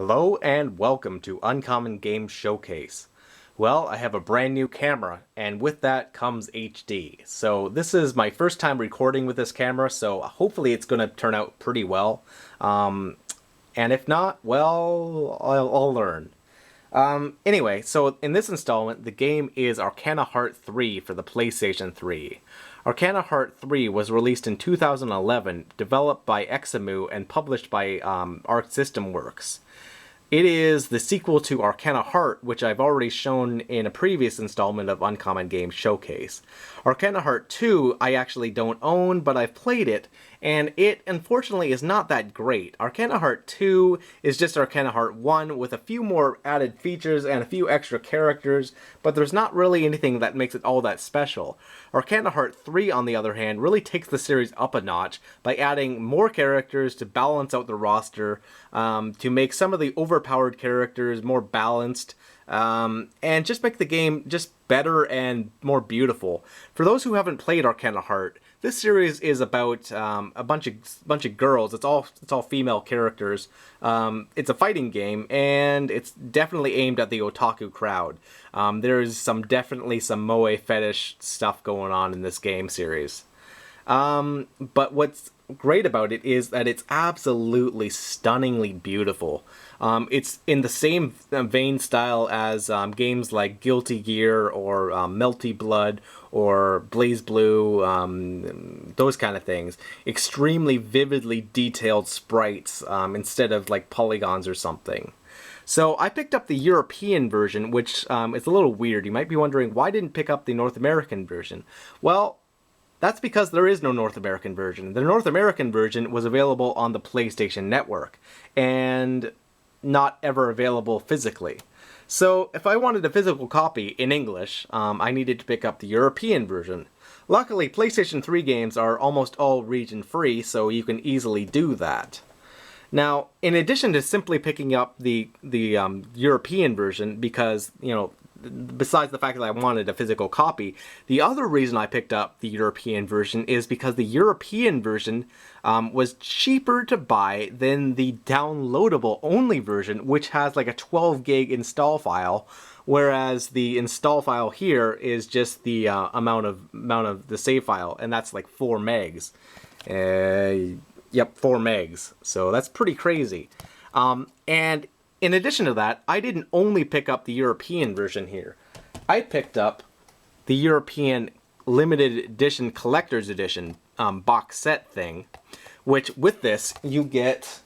Hello and welcome to Uncommon Game Showcase. Well, I have a brand new camera, and with that comes HD. So this is my first time recording with this camera, so hopefully it's going to turn out pretty well. And if not, well, I'll learn. Anyway, so in this installment, the game is Arcana Heart 3 for the PlayStation 3. Arcana Heart 3 was released in 2011, developed by Examu and published by Arc System Works. It is the sequel to Arcana Heart, which I've already shown in a previous installment of Uncommon Game Showcase. Arcana Heart 2 I actually don't own, but I've played it, and it unfortunately is not that great. Arcana Heart 2 is just Arcana Heart 1 with a few more added features and a few extra characters, but there's not really anything that makes it all that special. Arcana Heart 3, on the other hand, really takes the series up a notch by adding more characters to balance out the roster, to make some of the overpowered characters more balanced, and just make the game just better and more beautiful. For those who haven't played Arcana Heart, this series is about a bunch of girls. It's all female characters. It's a fighting game, and it's definitely aimed at the otaku crowd. There's definitely some moe fetish stuff going on in this game series. But what's great about it is that it's absolutely stunningly beautiful. It's in the same vein style as games like Guilty Gear or Melty Blood or Blaze Blue, those kind of things. Extremely vividly detailed sprites instead of like polygons or something. So I picked up the European version, which is a little weird. You might be wondering, why didn't pick up the North American version? Well, that's because there is no North American version. The North American version was available on the PlayStation Network, and not ever available physically. So if I wanted a physical copy in English, I needed to pick up the European version. Luckily, PlayStation 3 games are almost all region free, so you can easily do that. Now, in addition to simply picking up the European version, because, you know, besides the fact that I wanted a physical copy, the other reason I picked up the European version is because the European version was cheaper to buy than the downloadable only version, which has like a 12 gig install file, whereas the install file here is just the amount of the save file, and that's like 4 megs. Yep, 4 megs. So that's pretty crazy. And in addition to that, I didn't only pick up the European version here. I picked up the European limited edition collector's edition box set thing, which with this you get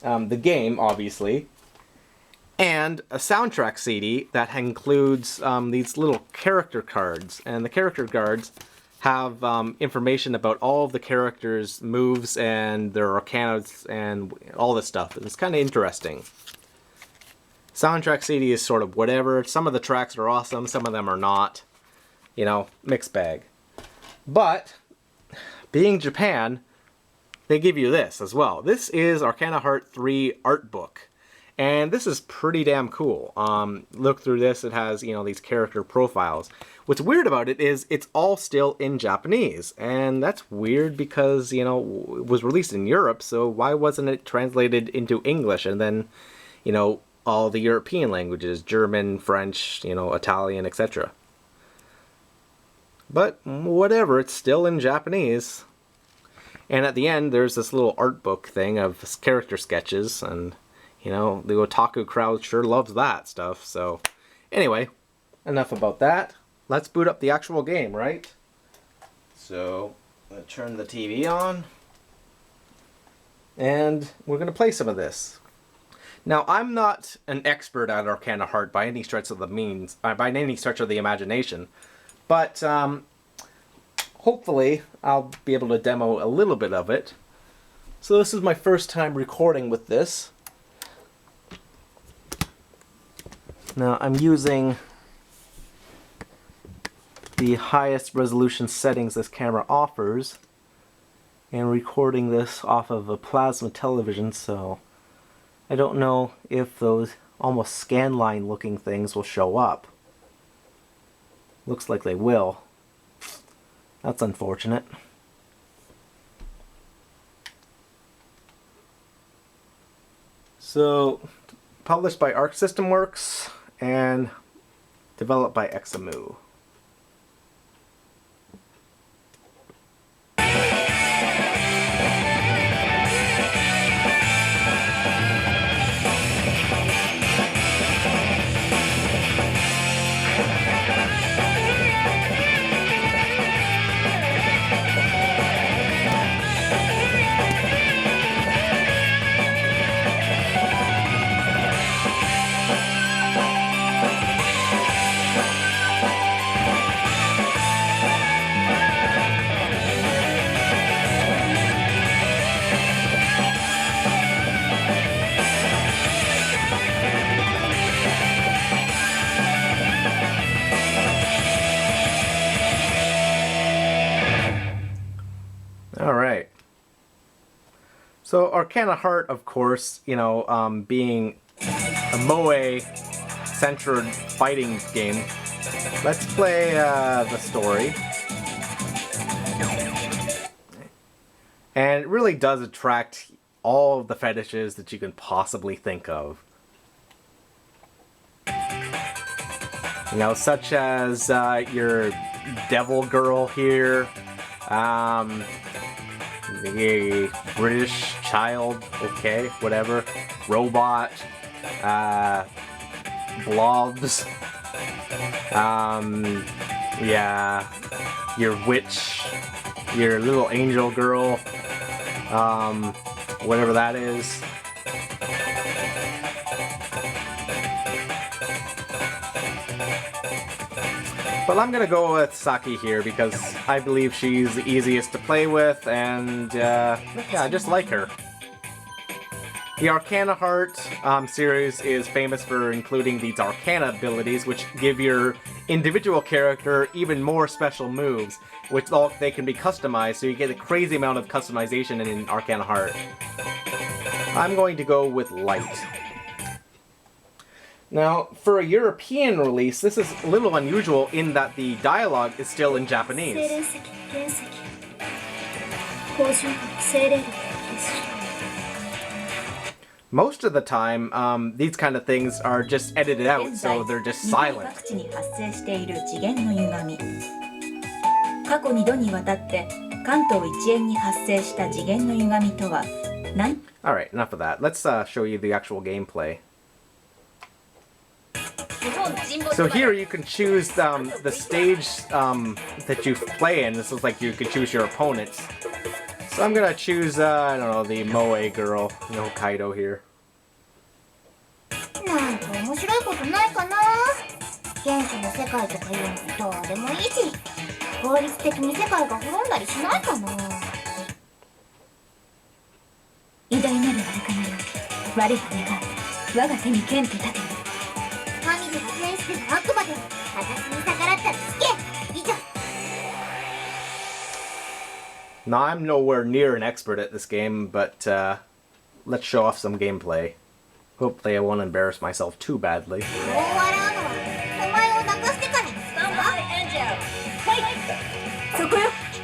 the game, obviously, and a soundtrack CD that includes these little character cards. And the character cards have information about all of the characters' moves and their arcanas and all this stuff. It's kind of interesting. Soundtrack CD is sort of whatever. Some of the tracks are awesome, some of them are not. You know, mixed bag. But, being Japan, they give you this as well. This is Arcana Heart 3 art book. And this is pretty damn cool. Look through this, it has, you know, these character profiles. What's weird about it is it's all still in Japanese. And that's weird because, you know, it was released in Europe, so why wasn't it translated into English and then, you know, all the European languages, German, French, you know, Italian, etc. But whatever, it's still in Japanese. And at the end, there's this little art book thing of character sketches, and, you know, the otaku crowd sure loves that stuff. So, anyway, enough about that. Let's boot up the actual game, right? So, let's turn the TV on, and we're going to play some of this. Now, I'm not an expert at Arcana Heart by any stretch of the imagination, but hopefully I'll be able to demo a little bit of it. So this is my first time recording with this. Now, I'm using the highest resolution settings this camera offers, and recording this off of a plasma television, so I don't know if those almost scanline looking things will show up. Looks like they will. That's unfortunate. So published by Arc System Works and developed by Examu. Alright. So Arcana Heart, of course, you know, being a Moe-centered fighting game, let's play the story. And it really does attract all of the fetishes that you can possibly think of. You know, such as your devil girl here, the British child, okay, whatever, robot, blobs, yeah, your witch, your little angel girl, whatever that is. But I'm gonna go with Saki here because I believe she's the easiest to play with, and yeah, I just like her. The Arcana Heart series is famous for including these Arcana abilities, which give your individual character even more special moves, which they can be customized, so you get a crazy amount of customization in Arcana Heart. I'm going to go with Light. Now, for a European release, this is a little unusual in that the dialogue is still in Japanese. Most of the time, these kind of things are just edited out, so they're just silent. Alright, enough of that. Let's show you the actual gameplay. So here you can choose the stage that you play in. This is like you can choose your opponents. So I'm gonna choose, I don't know, the Moe girl, no Hokkaido here. Now, I'm nowhere near an expert at this game, but let's show off some gameplay. Hopefully I won't embarrass myself too badly.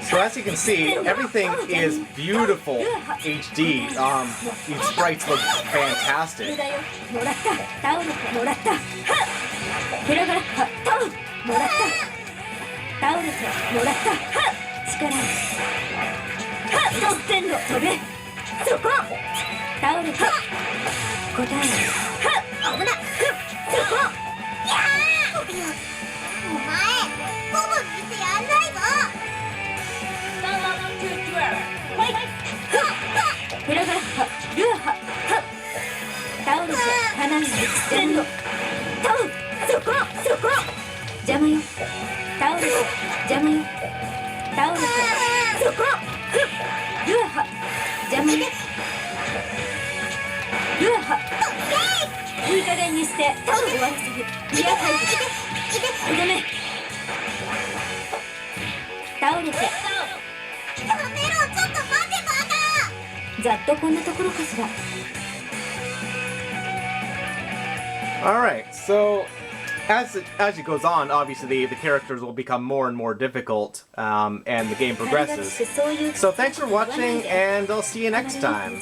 So as you can see, everything is beautiful HD. These sprites look fantastic. Alright, so as it goes on, obviously the characters will become more and more difficult, and the game progresses. So thanks for watching, and I'll see you next time.